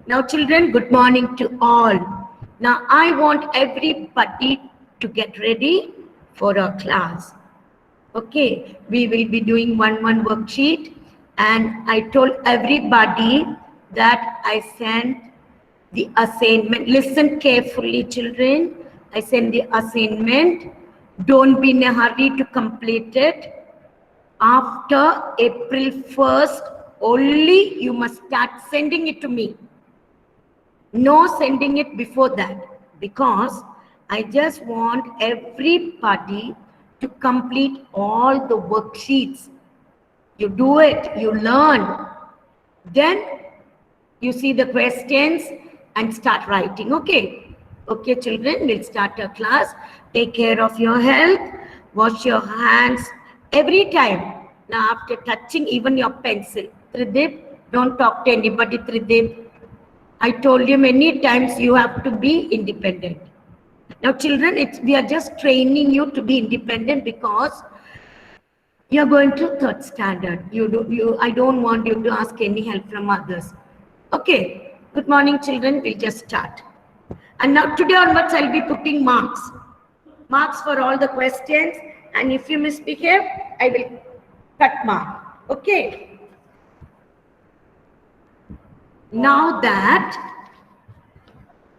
Now, children, good morning to all. Now, I want everybody to get ready for our class. Okay, we will be doing one worksheet, and I told everybody that I sent the assignment. Listen carefully, children. I send the assignment. Don't be in a hurry to complete it. After April 1st, only you must start sending it to me. No sending it before that, because I just want everybody to complete all the worksheets. You do it, you learn. Then you see the questions and start writing. Okay. Okay, children, we'll start our class. Take care of your health. Wash your hands every time. Now, after touching even your pencil. Tridip, don't talk to anybody, Tridip. I told you many times you have to be independent. Now, children, we are just training you to be independent because you are going to third standard. I don't want you to ask any help from others. Okay. Good morning, children. We'll just start. And now today onwards, I'll be putting marks. Marks for all the questions. And if you misbehave, I will cut mark. Okay. Now that,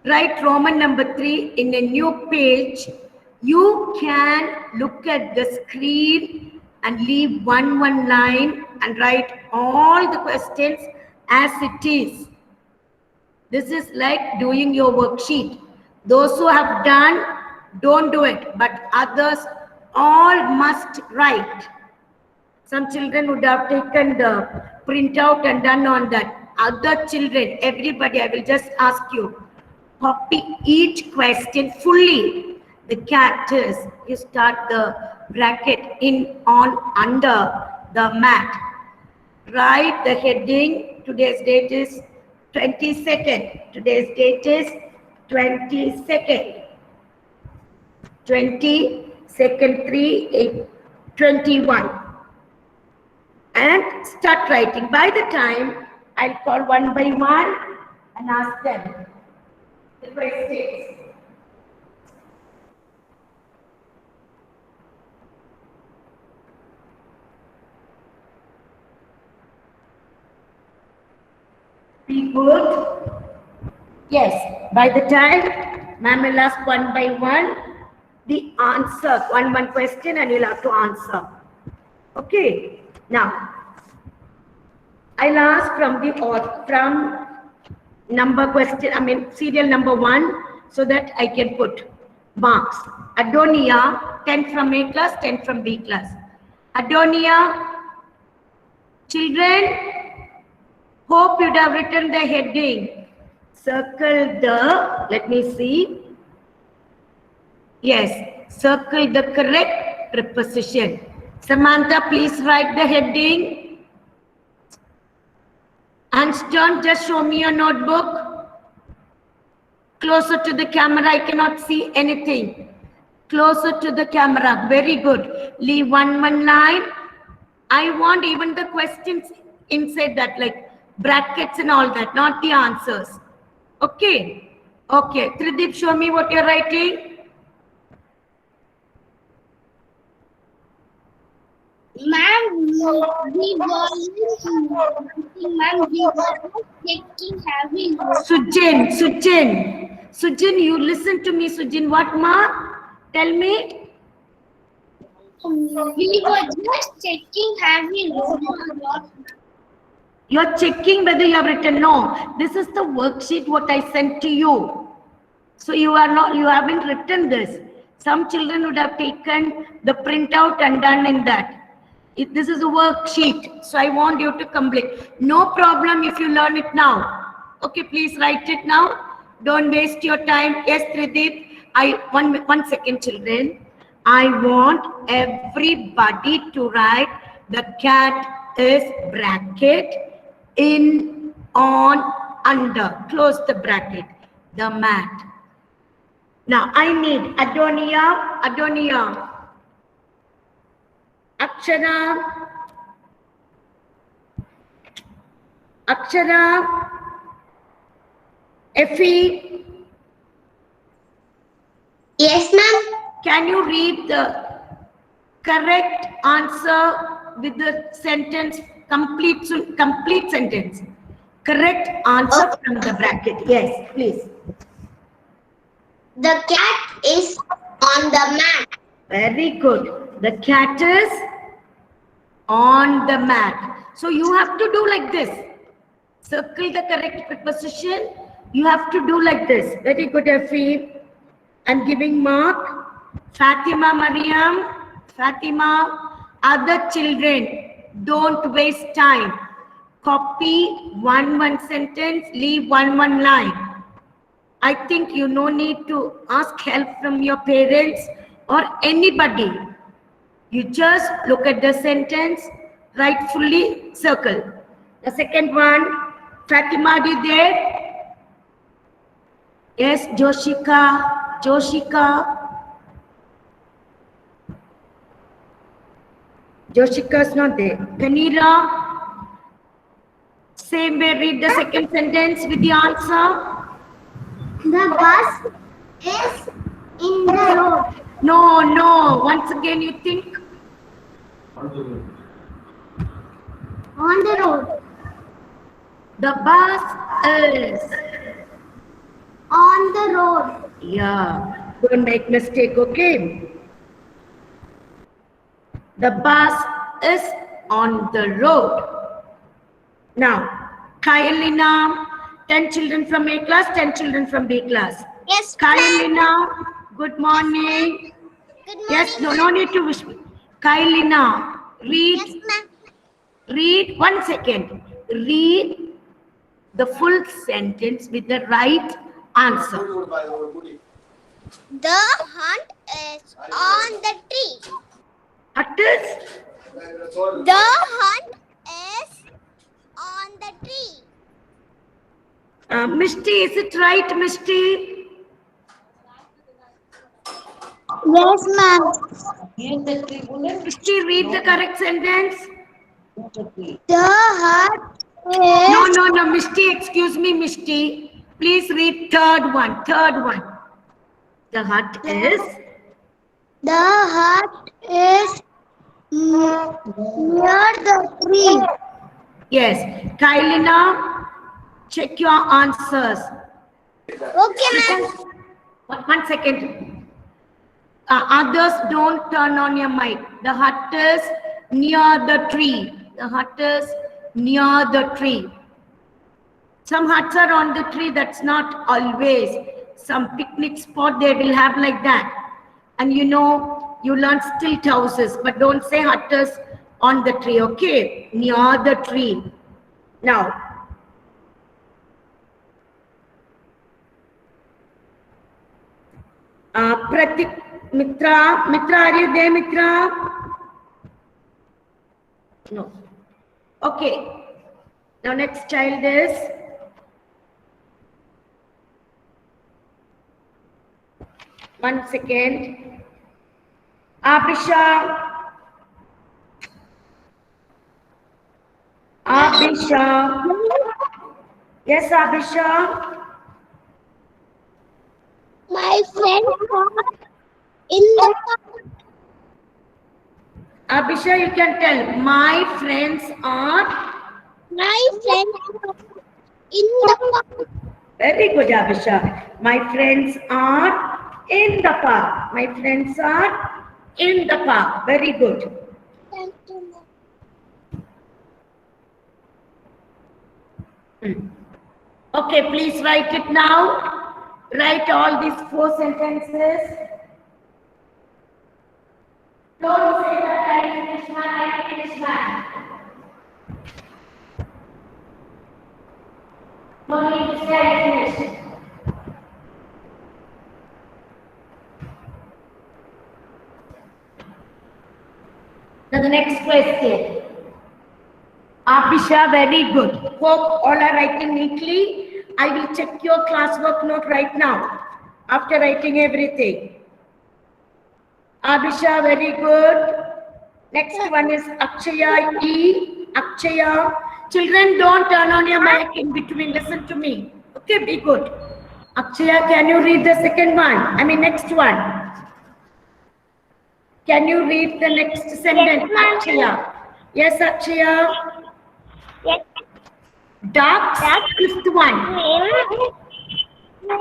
write Roman number 3 in a new page. You can look at the screen and leave one line and write all the questions as it is. This is like doing your worksheet. Those who have done, don't do it. But others all must write. Some children would have taken the printout and done on that. Other children, everybody, I will just ask you, copy each question fully. The characters, you start the bracket in, on, under the mat. Write the heading. Today's date is 22nd. Today's date is 22nd. 22nd, 3, 8, 21. And start writing. By the time, I'll call one by one and ask them the questions. Be good. Yes, by the time, ma'am will ask one by one the answer, one question, and you'll have to answer. Okay. Now, I'll ask from number question, serial number 1, so that I can put marks. Adonia, 10 from A class, 10 from B class. Adonia, children, hope you'd have written the heading. Circle the, let me see. Yes, circle the correct preposition. Samantha, please write the heading. Anston, just show me your notebook. Closer to the camera, I cannot see anything. Closer to the camera, very good. Leave one line. I want even the questions inside that, like brackets and all that, not the answers. Okay. Okay. Tridip, show me what you're writing. Ma'am, we were checking heavy Sujin, you listen to me, Sujin. What, ma? Tell me. We were just checking heavy load. You're checking whether you have written. No, this is the worksheet what I sent to you. So you haven't written this. Some children would have taken the printout and done in that. This is a worksheet, so I want you to complete. No problem if you learn it now. Okay, please write it now. Don't waste your time. Yes, Tridip. One second, children. I want everybody to write the cat is bracket in, on, under. Close the bracket. The mat. Now I need Adonia. Akshara, Effie, Yes, ma'am. can you read the correct answer with the sentence, complete sentence? Correct answer from the bracket. Yes, please. The cat is on the mat. Very good. The cat is on the mat. So you have to do like this. Circle the correct preposition. You have to do like this. Very good, Effie. I'm giving mark. Fatima, Mariam, Fatima, other children, don't waste time. Copy one sentence, leave one line. I think you no need to ask help from your parents or anybody. You just look at the sentence, rightfully circle. The second one, Fatima, are you there? Yes, Joshika, Joshika's not there. Kanira, same way, read the second sentence with the answer. The bus is in the road. No. Once again, you think. On the road. The bus is. On the road. Yeah, don't make mistake, okay? The bus is on the road. Now, Kailina, 10 children from A class, 10 children from B class. Yes, Kailina, good morning. Good morning. Yes, no need to wish me. Kailina, read. Yes, ma'am. Read 1 second. Read the full sentence with the right answer. The hunt is on the tree. What is? The hunt is on the tree. Misty, is it right, Misty? Yes, ma'am. Misty, read the correct sentence. The hunt is. No, Misty, excuse me, Misty. Please read third one. The hut is? The hut is near the tree. Yes. Kailina, check your answers. Okay, ma'am. 1 second. Others, don't turn on your mic. The hut is near the tree. The hut is near the tree. Some huts are on the tree. That's not always. Some picnic spot they will have like that. And you know, you learn stilt houses, but don't say hut is on the tree, okay? Near the tree. Now, Pratik, Mitra, are you there, Mitra? No. Okay. Now next child is one second. Abhisha. Yes, Abhisha. My friend in the park. Abhisha, you can tell. My friends are. My friend in the park. Very good, Abhisha. My friends are in the park. My friends are in the park. Very good. Okay, please write it now. Write all these 4 sentences. Don't say that I finished one. No need to say I finished. Now the next question. Abhisha, very good. Hope all are writing neatly. I will check your classwork note right now after writing everything. Abhisha, very good. Next one is Akshaya E. Akshaya. Children, don't turn on your mic in between. Listen to me. Okay, be good. Akshaya, can you read the second one? I mean, next one. Can you read the next sentence, Akshaya? Yes, Akshaya. Yes. Ducks, fifth one. Swim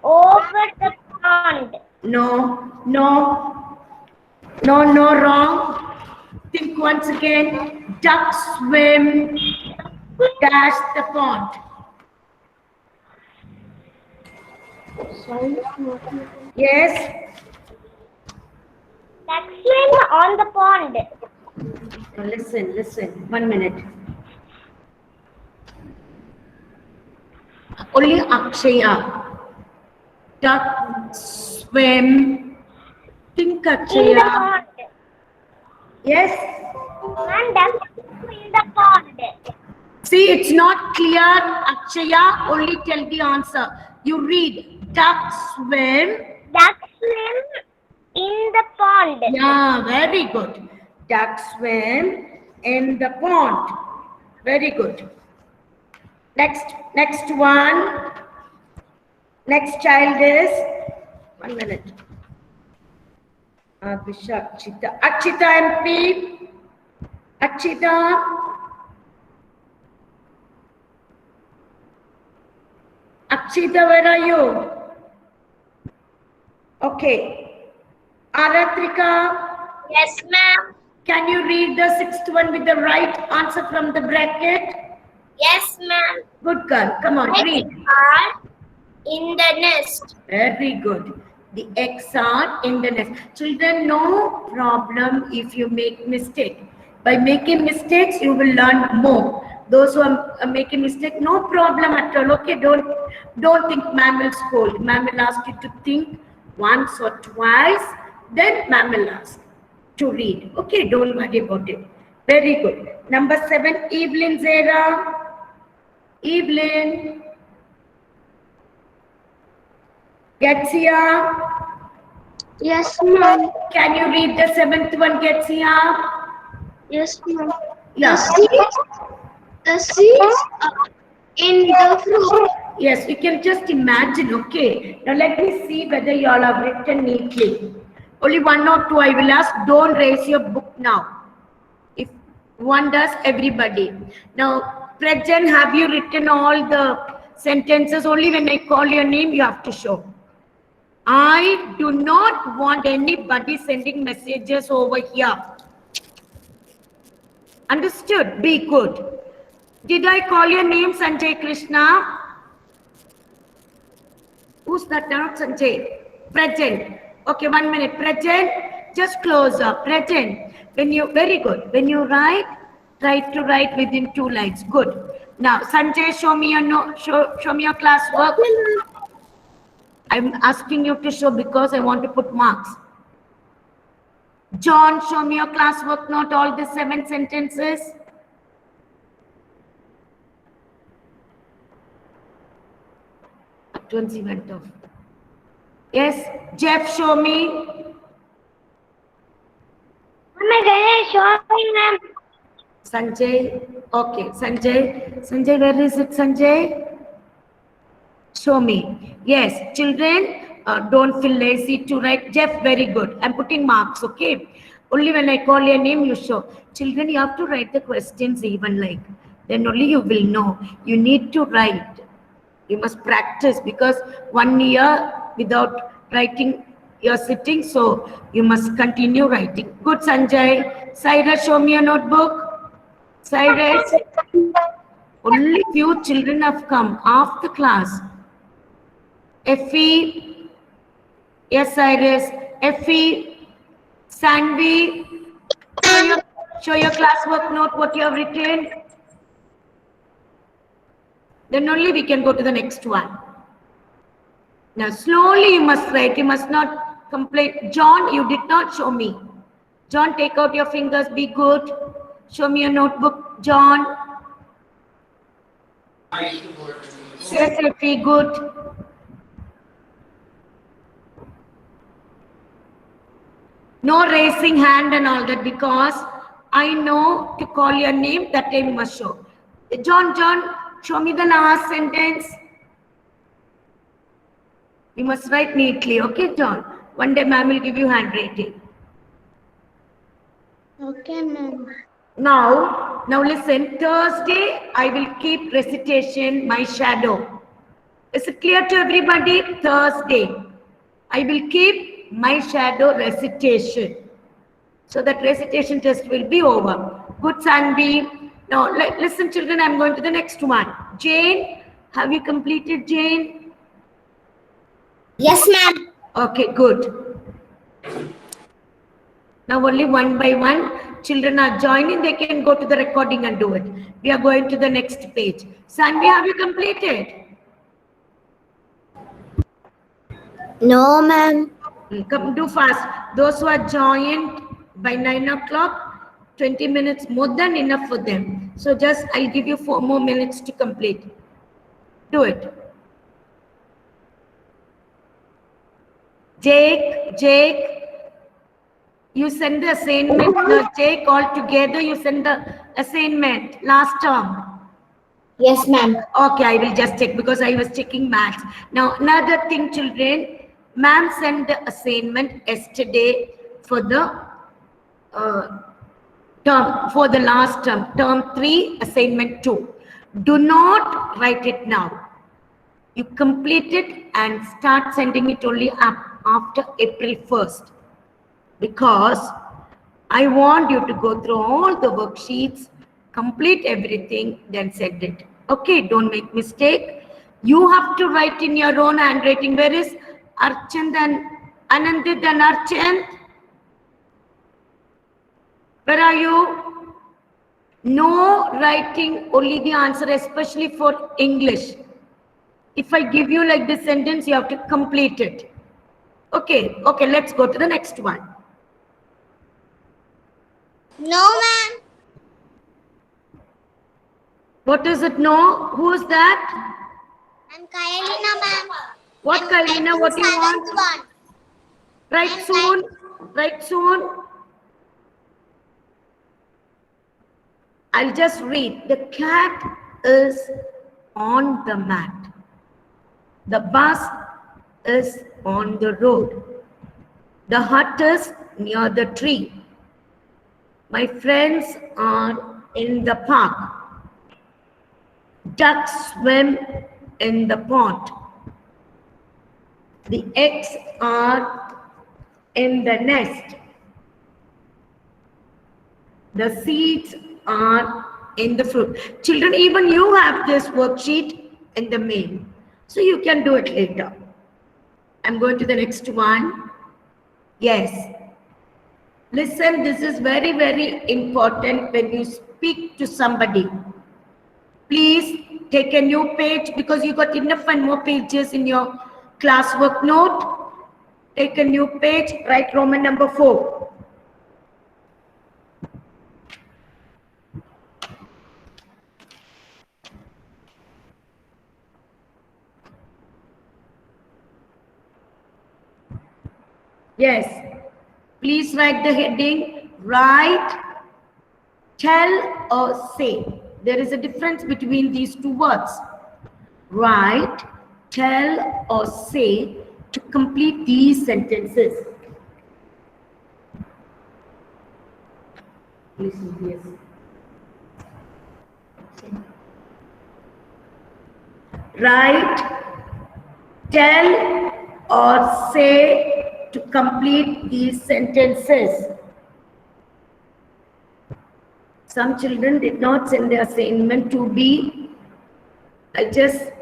over the pond. No, no, no, no, wrong. Think once again. Ducks swim dash the pond. Yes. Ducks swim on the pond. Now listen, listen. 1 minute. Only Akshaya. Duck swim. Think In the Akshaya. pond. Yes. And ducks swim in the pond. See, it's not clear, Akshaya. Only tell the answer. You read. Duck swim. Ducks swim in the pond. Yeah, very good. Duck swim in the pond. Very good. Next one. Next child is 1 minute. Akshita. Akshita MP. Akshita. Akshita, where are you? Okay. Aratrika. Yes, ma'am. Can you read the sixth one with the right answer from the bracket? Yes, ma'am. Good girl. Come on, read. Are in the nest. Very good. The eggs are in the nest. Children, no problem if you make mistake. By making mistakes, you will learn more. Those who are making mistake, no problem at all. Okay, don't think ma'am will scold. Ma'am will ask you to think once or twice. Then ma'am will ask to read. Okay, don't worry about it. Very good. Number 7, Evelyn Zera. Evelyn. Getsia. Yes, ma'am. Can you read the 7th one, Getsia? Yes, ma'am. Yeah. The seeds are in the fruit. Yes, you can just imagine. Okay. Now let me see whether you all have written neatly. Only 1 or 2 I will ask. Don't raise your book now. If one does, everybody. Now, Prajan, have you written all the sentences? Only when I call your name, you have to show. I do not want anybody sending messages over here. Understood? Be good. Did I call your name, Sanjay Krishna? Who's that? Not Sanjay. Prajan. Okay, 1 minute. Prajan, just close up. Prajan, very good. When you write, try to write within 2 lines. Good. Now, Sanjay, show me your classwork. I'm asking you to show because I want to put marks. John, show me your classwork note, all the 7 sentences. Twenty went off. Yes, Jeff, show me. Showing, ma'am. Sanjay, okay, Sanjay, where is it, Sanjay? Show me. Yes, children, don't feel lazy to write. Jeff, very good. I'm putting marks, okay? Only when I call your name, you show. Children, you have to write the questions even like. Then only you will know. You need to write. You must practice because 1 year without writing, you're sitting, so you must continue writing. Good, Sanjay. Cyrus, show me a notebook. Cyrus. Only few children have come. Half the class. Effie. Yes, Cyrus. Effie. Sanvi. Show your classwork note, what you have written. Then only we can go to the next one. Now, slowly you must write. You must not complain. John, you did not show me. John, take out your fingers. Be good. Show me your notebook. John. Yes, be good. No raising hand and all that because I know to call your name, that time you must show. John, show me the last sentence. You must write neatly, okay, John? One day ma'am will give you handwriting. Okay, ma'am. Now listen, Thursday I will keep recitation, my shadow. Is it clear to everybody? Thursday I will keep my shadow recitation. So that recitation test will be over. Good, Sanvi. Now listen children, I'm going to the next one. Jane, have you completed, Jane? Yes, ma'am. Okay, good. Now only one by one children are joining. They can go to the recording and do it. We are going to the next page. Sanvi, have you completed? No, ma'am. Come, do fast. Those who are joined by 9 o'clock, 20 minutes more than enough for them. So just I'll give you 4 more minutes to complete. Do it. Jake, you send the assignment. No, Jake, all together you send the assignment last term. Yes, ma'am. Okay, I will just check because I was checking maths. Now, another thing, children, ma'am sent the assignment yesterday for the term, for the last term, term 3, assignment 2. Do not write it now. You complete it and start sending it only up after April 1st. Because I want you to go through all the worksheets, complete everything, then send it. Okay, don't make mistake. You have to write in your own handwriting. Where is Archand and Anandit and Archand? Where are you? No writing only the answer, especially for English. If I give you like this sentence, you have to complete it. Okay, let's go to the next one. No, ma'am. What is it? No? Who is that? I'm Kailina, ma'am. What, Kailina? What do you want? Write soon. Write soon. I'll just read. The cat is on the mat. The bus is on the road. The hut is near the tree. My friends are in the park. Ducks swim in the pond. The eggs are in the nest. The seeds are in the fruit. Children, even you have this worksheet in the mail. So you can do it later. I'm going to the next one. Yes. Listen, this is very, very important when you speak to somebody. Please take a new page because you got enough and more pages in your classwork note. Take a new page, write Roman number 4. Yes, please write the heading, write, tell or say. There is a difference between these two words. Write, tell or say to complete these sentences. Please, yes. Write, tell or say to complete these sentences. Some children did not send their assignment to be. I just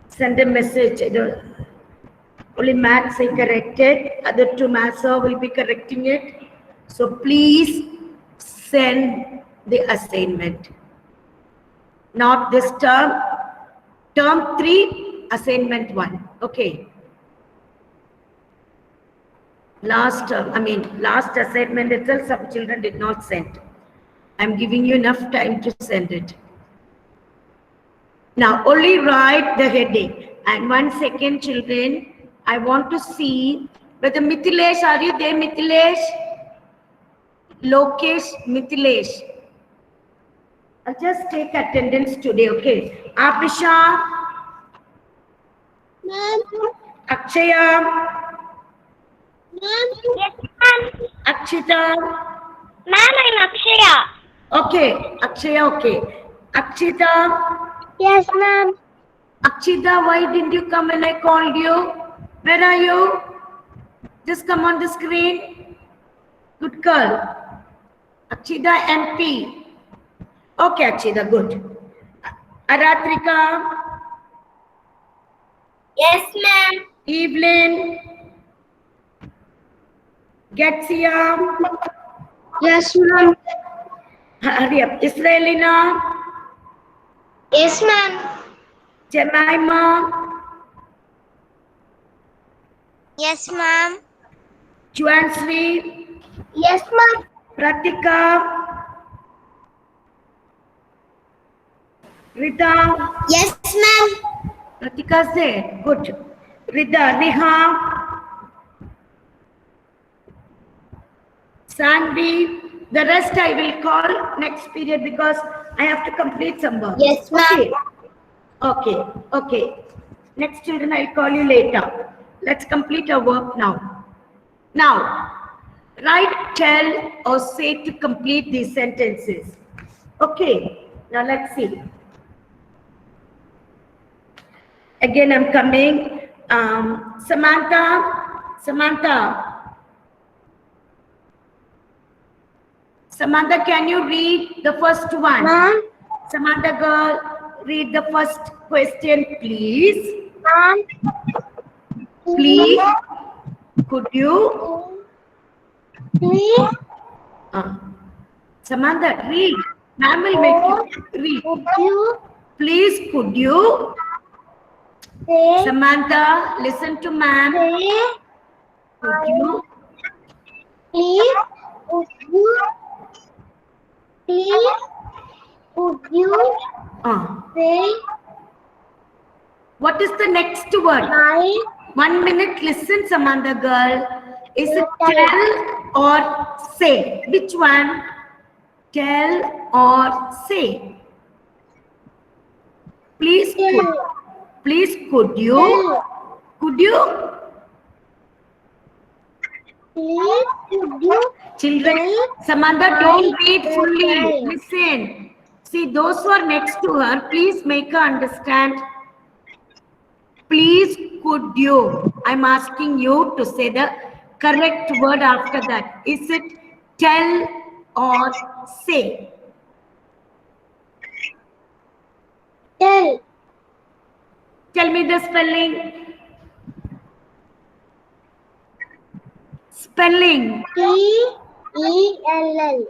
send a message. Only maths I corrected. Other two maths will be correcting it. So please send the assignment. Not this term. Term 3, assignment 1. Okay. Last assignment itself, some children did not send. I'm giving you enough time to send it. Now, only write the heading. And 1 second, children, I want to see whether Mithilesh, are you there, Mithilesh? Lokesh, Mithilesh. I'll just take attendance today, okay? Abhisha. Ma'am. Akshaya, Ma'am. Yes, ma'am. Akshita. Ma'am, I'm Akshaya. Okay, Akshaya, okay. Akshita, Yes, ma'am. Akshita, why didn't you come when I called you? Where are you? Just come on the screen. Good girl. Akshita MP. Okay, Akshita, good. Aratrika, Yes, ma'am. Evelyn, Getsia, Yes, ma'am. hurry up. Israelina, Yes, ma'am. Jemima, Yes, ma'am. Juansri, Yes, ma'am. Pratika, Rita. Yes, ma'am. Pratika's there. Good. Rida, Riha, Sandy. The rest I will call next period because I have to complete some work. Yes, ma'am. Okay. Okay. Okay. Next children, I'll call you later. Let's complete our work now. Now, write, tell, or say to complete these sentences. Okay. Now let's see. Again, I'm coming. Samantha, can you read the first one? Ma'am. Samantha girl, read the first question, please. Ma'am. Please, could you? Please. Samantha, read. Ma'am will make you read. Would you Please, could you? say, Samantha, listen to ma'am. Could you? please, would you, please, would you say What is the next word? hi? 1 minute, listen, Samantha girl. Is it tell or say? Which one? Tell or say? Please, could you? Could you? Please, would you Children, Samantha, don't read fully. Listen. See, those who are next to her, please make her understand. Please, could you? I'm asking you to say the correct word after that. Is it tell or say? tell? Tell me the spelling. Spelling. T-E-L-L.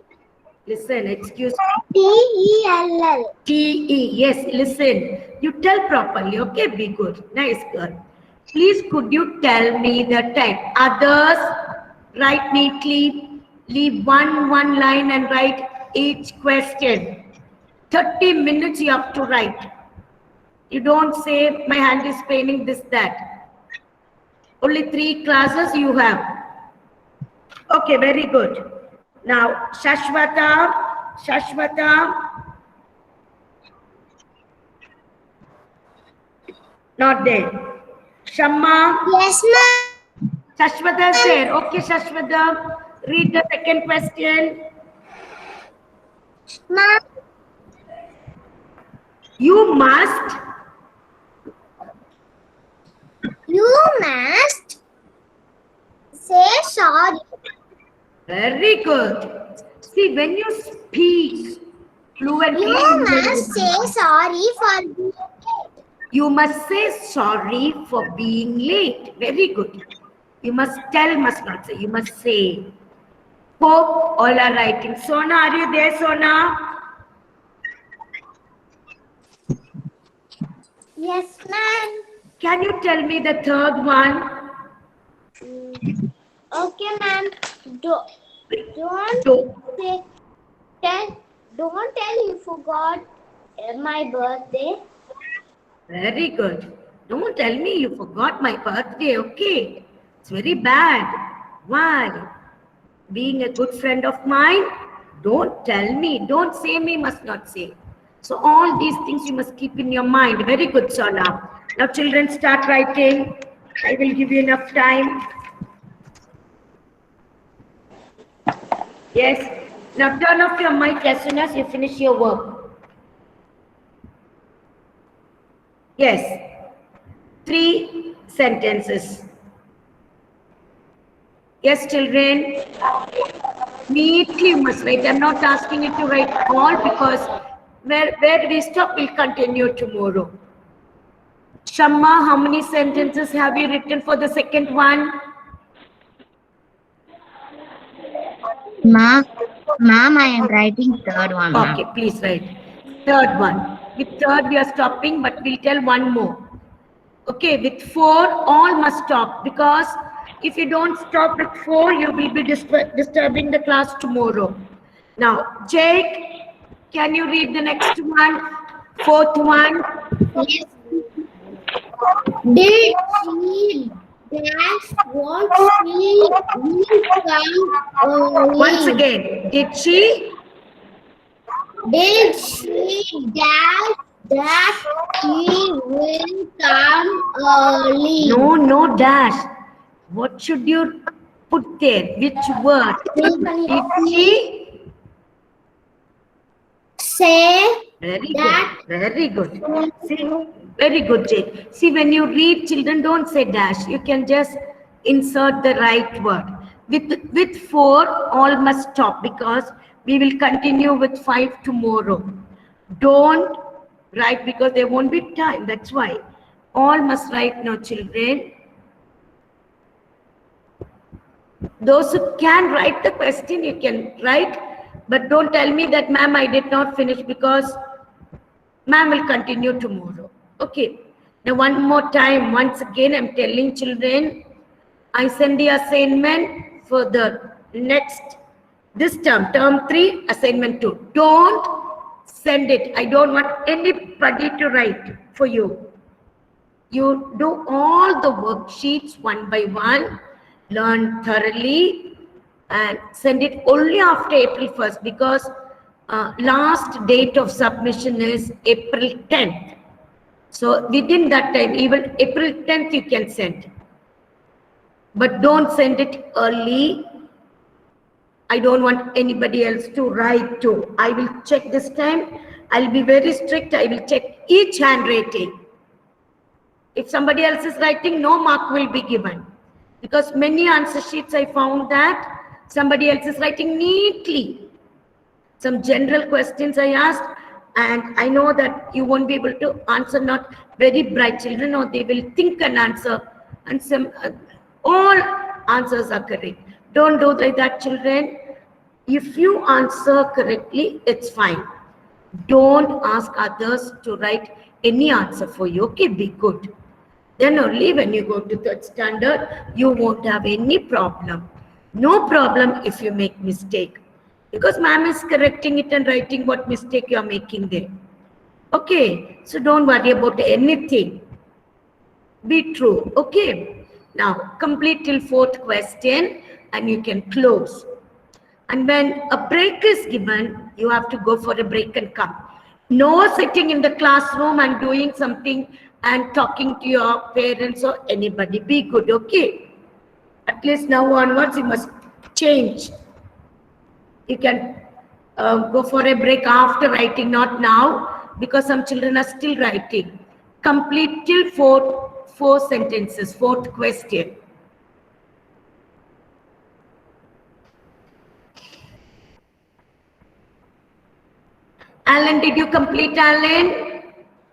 Listen, excuse me. T-E-L-L. T-E. Yes, listen. You tell properly, okay? Be good. Nice girl. Please, could you tell me the time? Others, write neatly. Leave one line and write each question. 30 minutes you have to write. You don't say, my hand is paining, this, that. Only 3 classes you have. Okay, very good. Now, Shashwata. Not there. Shamma. Yes, ma'am. Shashwata is there. Okay, Shashwata. Read the second question. Ma'am. You must. You must say sorry. Very good. See, when you speak fluently, You must say sorry for being late. you must say sorry for being late. Very good. You must tell, must not say. You must say. Hope all are writing. Sona, are you there, Sona? Yes, ma'am. Can you tell me the third one? Okay, ma'am. Don't tell you forgot my birthday. Very good. Don't tell me you forgot my birthday, okay? It's very bad. Why? Being a good friend of mine, don't tell me. Don't say me, must not say. So all these things you must keep in your mind. Very good, Sona. Now children start writing. I will give you enough time. Yes. Now turn off your mic as soon as you finish your work. Yes. 3 sentences. Yes, children. Neatly you must write. I'm not asking you to write all because where we stop, we'll continue tomorrow. Shamma, how many sentences have you written for the second one? Ma'am, I am writing third one. Ma'am. Okay, please write. Third one. With third, we are stopping, but we'll tell one more. Okay, with 4, all must stop because if you don't stop with 4, you will be disturbing the class tomorrow. Now, Jake, can you read the next one? 4th one. Yes. Did she dash what she will come early? Once again, did she? Did she dash that she will come early? No, no dash. What should you put there? Which word? Did she? Say Very that. good. Very good. See, very good, Jake. See, when you read, children, don't say dash. You can just insert the right word. With 4, all must stop because we will continue with 5 tomorrow. Don't write because there won't be time. That's why. All must write now, children. Those who can write the question, you can write. But don't tell me that, ma'am, I did not finish because ma'am will continue tomorrow. Okay. Now, one more time, once again, I'm telling children, I send the assignment for the next, this term, term 3, assignment 2. Don't send it. I don't want anybody to write for you. You do all the worksheets one by one, learn thoroughly, and send it only after April 1st because last date of submission is April 10th. So within that time, even April 10th you can send. But don't send it early. I don't want anybody else to write to. I will check this time. I'll be very strict. I will check each handwriting. If somebody else is writing, no mark will be given. Because many answer sheets I found that somebody else is writing neatly. Some general questions I asked, and I know that you won't be able to answer, not very bright children, or they will think an answer, and some all answers are correct. Don't do like that, children. If you answer correctly, it's fine. Don't ask others to write any answer for you. Okay, be good. Then only when you go to 3rd standard, you won't have any problem. No problem if you make mistake. Because ma'am is correcting it and writing what mistake you are making there. Okay, so don't worry about anything. Be true, okay? Now, complete till 4th question and you can close. And when a break is given, you have to go for a break and come. No sitting in the classroom and doing something and talking to your parents or anybody. Be good, okay? At least now onwards, you must change. You can go for a break after writing, not now, because some children are still writing. Complete till 4 sentences, 4th question. Alan, did you complete, Alan?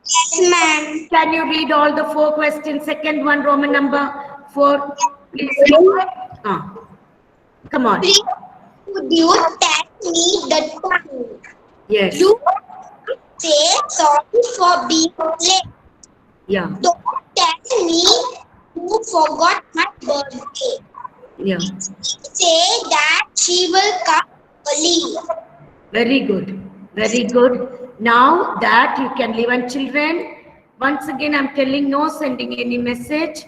Yes, ma'am. Can you read all the 4 questions? Second one, Roman number 4, please. Come on. Would you tell me the time? Yes. You say sorry for being late. Yeah. Don't tell me you forgot my birthday. Yeah. Say that she will come early. Very good. Very good. Now that you can leave, and children, once again, I'm telling no sending any message.